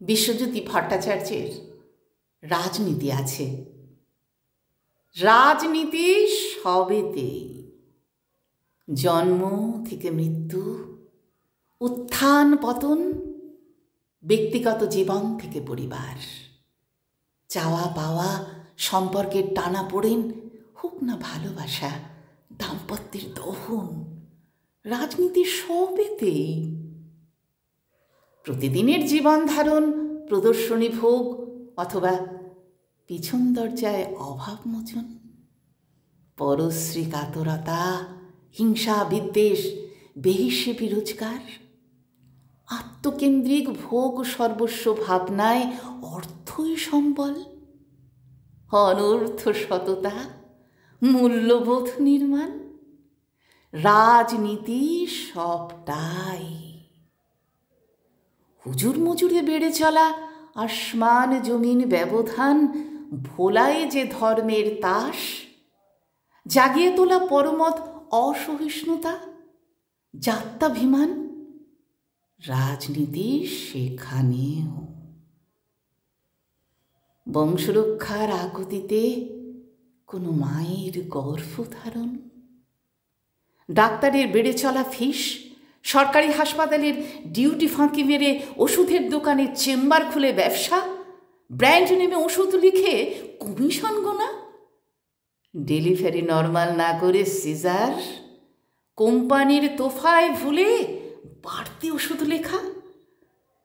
বিশ্বজ্যোতি ভট্টাচার্যের রাজনীতি আছে। রাজনীতি সবেতেই, জন্ম থেকে মৃত্যু, উত্থান পতন, ব্যক্তিগত জীবন থেকে পরিবার, চাওয়া পাওয়া, সম্পর্কের টানাপোড়েন, হোক না ভালোবাসা, দাম্পত্যের দহন, রাজনীতি সবেতেই। প্রতিদিনের জীবন ধারণ, প্রদর্শনী ভোগ অথবা পিছন দরজায় অভাব মোচন, পরশ্রী কাতরতা, হিংসা বিদ্বেষ, বেহিসেবী রোজগার, আত্মকেন্দ্রিক ভোগ সর্বস্ব ভাবনায় অর্থই সম্বল, অনর্থ সততা, মূল্যবোধ নির্মাণ, রাজনীতি সবটাই। হুজুর মজুরে বেড়ে চলা আসমান জমিন ব্যবধান ভোলায় যে ধর্মের তাস, জাগিয়ে তোলা পরমত অসহিষ্ণুতা, জাত্যাভিমান, রাজনীতি সেখানেও। বংশরক্ষার আকুতিতে কোনো মায়ের গর্ভধারণ, ডাক্তারের বেড়ে চলা ফিস, সরকারি হাসপাতালের ডিউটি ফাঁকি মেরে ওষুধের দোকানে চেম্বার খুলে ব্যবসা, ব্র্যান্ড নেমে ওষুধ লিখে কমিশন গোনা, ডেলিভারি নর্মাল না করে সিজার, কোম্পানির তোফায় ভুলে বাড়তি ওষুধ লেখা,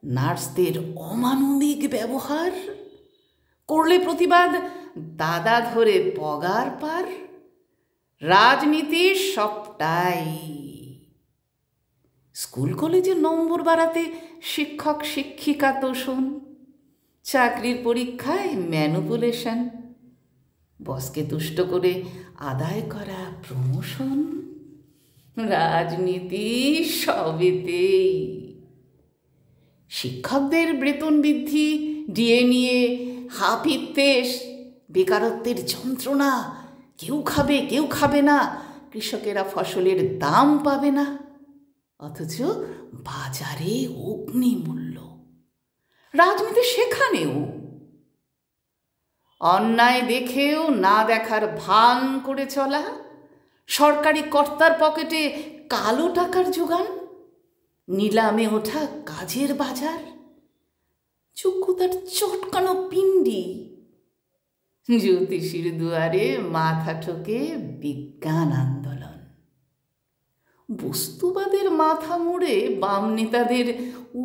নার্সদের অমানবিক ব্যবহার, করলে প্রতিবাদ দাদা ধরে পগার পার, রাজনীতি সবটাই। স্কুল কলেজে নম্বর বাড়াতে শিক্ষক শিক্ষিকা তোষণ, চাকরির পরীক্ষায় ম্যানুপুলেশন, বসকে তুষ্ট করে আদায় করা প্রমোশন, রাজনীতি সবেতেই। শিক্ষকদের বেতন বৃদ্ধি, ডিএ নিয়ে হাপিত্তেশ, বেকারত্বের যন্ত্রণা, কেউ খাবে কেউ খাবে না, কৃষকেরা ফসলের দাম পাবে না, অথচ বাজারে অগ্নিমূল্য, রাজনীতি সেখানেও। অন্যায় দেখেও না দেখার ভান করে চলা, সরকারি কর্তার পকেটে কালো টাকার যোগান, নিলামে ওঠা কাজের বাজার, যোগ্যতার চটকানো পিণ্ডি, জ্যোতিষীর দুয়ারে মাথা ঠোকে বিজ্ঞান আন্দোলন, বস্তুবাদের মাথা মুড়ে বাম নেতাদের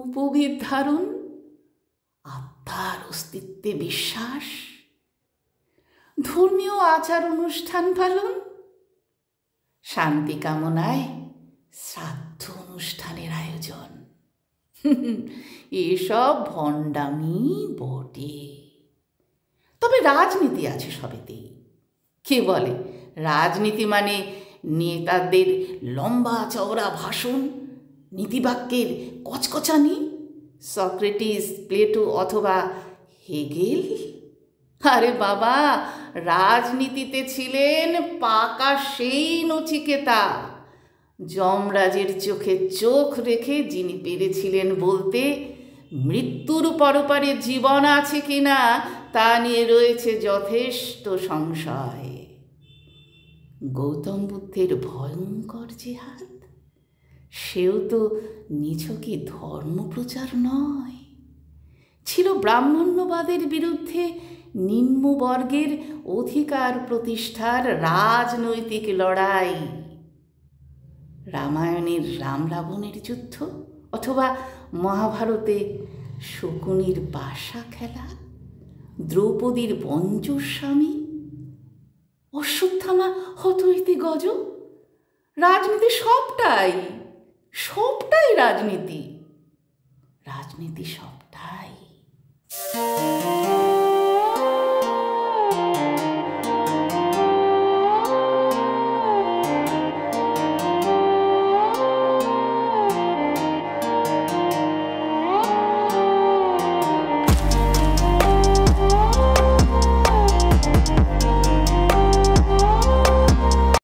উপবিদ ধারণ, আত্মার অস্তিত্বে বিশ্বাস, ধর্মীয় আচার অনুষ্ঠান পালন, শান্তি কামনায় শ্রাদ্ধ অনুষ্ঠানের আয়োজন, এসব ভণ্ডামি বটে। তবে রাজনীতি আছে সবেতেই। কে বলে রাজনীতি মানে নেতাদের লম্বা চওড়া ভাষণ, নীতিবাক্যের কচকচানি, সক্রেটিস, প্লেটো অথবা হেগেল? আরে বাবা, রাজনীতিতে ছিলেন পাকা সেই নচিকেতা, যমরাজের চোখে চোখ রেখে যিনি পেরেছিলেন বলতে মৃত্যুর পরপারে জীবন আছে কিনা তা নিয়ে রয়েছে যথেষ্ট সংশয়। গৌতম বুদ্ধের ভয়ঙ্কর জিহাদ, সেও তো নিছকই ধর্মপ্রচার নয়, ছিল ব্রাহ্মণ্যবাদের বিরুদ্ধে নিম্নবর্গের অধিকার প্রতিষ্ঠার রাজনৈতিক লড়াই। রামায়ণের রাম রাবণের যুদ্ধ অথবা মহাভারতে শকুনির পাশা খেলা, দ্রৌপদীর পঞ্চস্বামী, অশ্বত্থামা হতইতি গজ, রাজনীতি সবটাই, সবটাই রাজনীতি, রাজনীতি সবটাই।